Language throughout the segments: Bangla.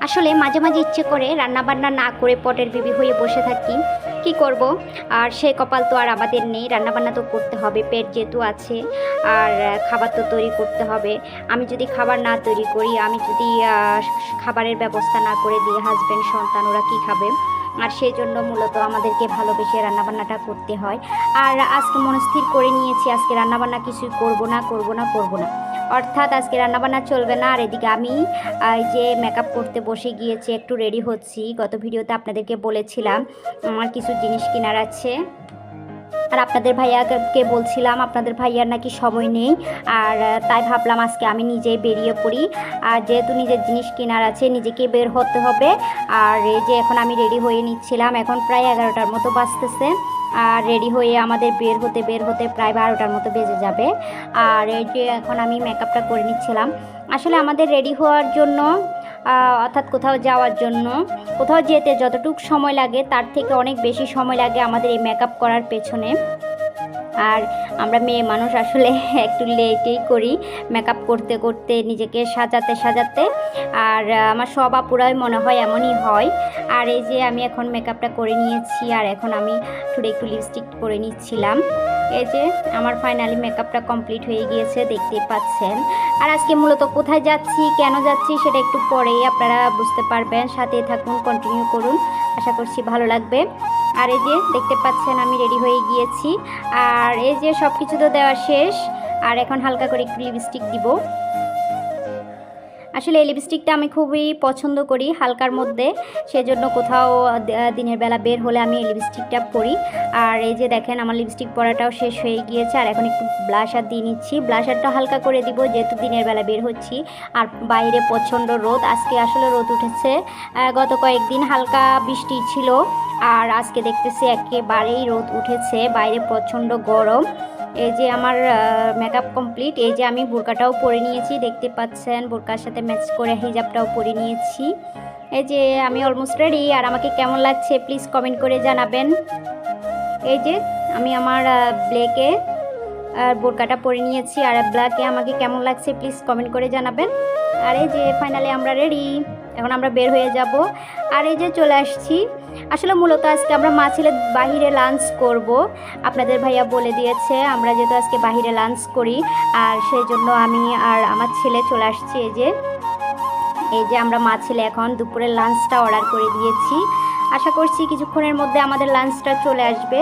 আসলে মাঝে মাঝে ইচ্ছে করে রান্নাবান্না না করে পটের বেবি হয়ে বসে থাকি, কি করব। আর সেই কপাল তো আর আমাদের নেই, রান্নাবান্না তো করতে হবে, পেট যেহেতু আছে। আর খাবার তো তৈরি করতে হবে। আমি যদি খাবার না তৈরি করি, আমি যদি খাবারের ব্যবস্থা না করে দিই হাজব্যান্ড সন্তান, ওরা কী খাবে? আর সেই জন্য মূলত আমাদেরকে ভালোবেসে রান্নাবান্নাটা করতে হয়। আর আজকে মনস্থির করে নিয়েছি, আজকে রান্নাবান্না কিছুই করব না করব না করব না, অর্থাৎ আজকে রান্নাবান্না চলবে না। আর এদিকে আমি এই যে মেকআপ করতে বসে গিয়েছি, একটু রেডি হচ্ছি। গত ভিডিওতে আপনাদেরকে বলেছিলাম আমার কিছু জিনিস কেনার আছে। আর আপনাদের ভাইয়াকে বলছিলাম আপনাদের ভাইয়ার নাকি সময় নেই, আর তাই ভাবলাম আজকে আমি নিজেই বেরিয়ে পড়ি। আর যেহেতু নিজের জিনিস কেনার আছে, নিজেকে বের হতে হবে। আর এই যে এখন আমি রেডি হয়ে নিচ্ছিলাম, এখন প্রায় 11টার মতো বাজতেছে। আর রেডি হয়ে আমাদের বের হতে প্রায় 12টার মতো বেজে যাবে। আর এই যে এখন আমি মেকআপটা করে নিচ্ছিলাম। আসলে আমাদের রেডি হওয়ার জন্য, অর্থাৎ কোথাও যাওয়ার জন্য, কোথাও যেতে যতটুকু সময় লাগে তার থেকে অনেক বেশি সময় লাগে আমাদের এই মেকআপ করার পেছনে। আর আমরা মেয়ে মানুষ আসলে একটু লেটেই করি মেকআপ করতে করতে, নিজেকে সাজাতে সাজাতে। আর আমার সব আপুরাই মনে হয় এমনই হয়। আর এই যে আমি এখন মেকআপটা করে নিয়েছি, আর এখন আমি একটু লিপস্টিক করে নিচ্ছিলাম। এই যে আমার ফাইনালি মেকআপটা কমপ্লিট হয়ে গিয়েছে, দেখতেই পাচ্ছেন। আর আজকে মূলত কোথায় যাচ্ছি, কেন যাচ্ছি সেটা একটু পরেই আপনারা বুঝতে পারবেন। সাথে থাকুন, কন্টিনিউ করুন, আশা করছি ভালো লাগবে। আর এই যে দেখতে পাচ্ছেন আমি রেডি হয়ে গিয়েছি। আর এই যে সব কিছু তো দেওয়া শেষ, আর এখন হালকা করে একটু লিপস্টিক দিব। আসলে এই লিপস্টিকটা আমি খুবই পছন্দ করি হালকার মধ্যে, সেজন্য কোথাও দিনের বেলা বের হলে আমি এই লিপস্টিকটা পরি। আর এই যে দেখেন আমার লিপস্টিক পরাটাও শেষ হয়ে গিয়েছে। আর এখন একটু ব্লাশার দিয়ে নিচ্ছি, ব্লাশারটা হালকা করে দিব যেহেতু দিনের বেলা বের হচ্ছি। আর বাইরে প্রচণ্ড রোদ, আজকে আসলে রোদ উঠেছে। গত কয়েকদিন হালকা বৃষ্টি ছিল, আর আজকে দেখতেছি একেবারেই রোদ উঠেছে, বাইরে প্রচণ্ড গরম। এই যে আমার মেকআপ কমপ্লিট। এই যে আমি বোরকাটাও পরে নিয়েছি, দেখতে পাচ্ছেন বোরকার সাথে ম্যাচ করে হিজাবটাও পরে নিয়েছি। এই যে আমি অলমোস্ট রেডি। আর আমাকে কেমন লাগছে প্লিজ কমেন্ট করে জানাবেন। এই যে আমি আমার ব্ল্যাকে বোরকাটা পরে নিয়েছি, আর ব্ল্যাকে আমাকে কেমন লাগছে প্লিজ কমেন্ট করে জানাবেন। আর এই যে ফাইনালি আমরা রেডি, এখন আমরা বের হয়ে যাব। আর এই যে চলে আসছি। আসলে মূলত আজকে আমরা মা ছেলে বাহিরে লাঞ্চ করব, আপনাদের ভাইয়া বলে দিয়েছে আমরা যেহেতু আজকে বাহিরে লাঞ্চ করি, আর সেই জন্য আমি আর আমার ছেলে চলে আসছি। এই যে আমরা মা ছেলে এখন দুপুরের লাঞ্চটা অর্ডার করে দিয়েছি। আশা করছি কিছুক্ষণের মধ্যে আমাদের লাঞ্চটা চলে আসবে।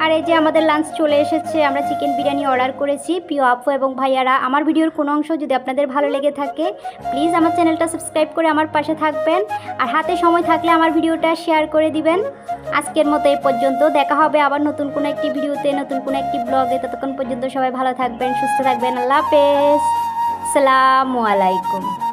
আর এই যে আমাদের লাঞ্চ চলে এসেছে, আমরা চিকেন বিরিয়ানি অর্ডার করেছি। প্রিয় আপু এবং ভাইয়ারা, আমার ভিডিওর কোনো অংশ যদি আপনাদের ভালো লেগে থাকে প্লিজ আমার চ্যানেলটা সাবস্ক্রাইব করে আমার পাশে থাকবেন। আর হাতে সময় থাকলে আমার ভিডিওটা শেয়ার করে দিবেন। আজকের মতো এই পর্যন্ত, দেখা হবে আবার নতুন কোনো একটি ভিডিওতে, নতুন কোনো একটি ব্লগে। ততক্ষণ পর্যন্ত সবাই ভালো থাকবেন, সুস্থ থাকবেন। আল্লাহ হাফেজ, আসসালামু আলাইকুম।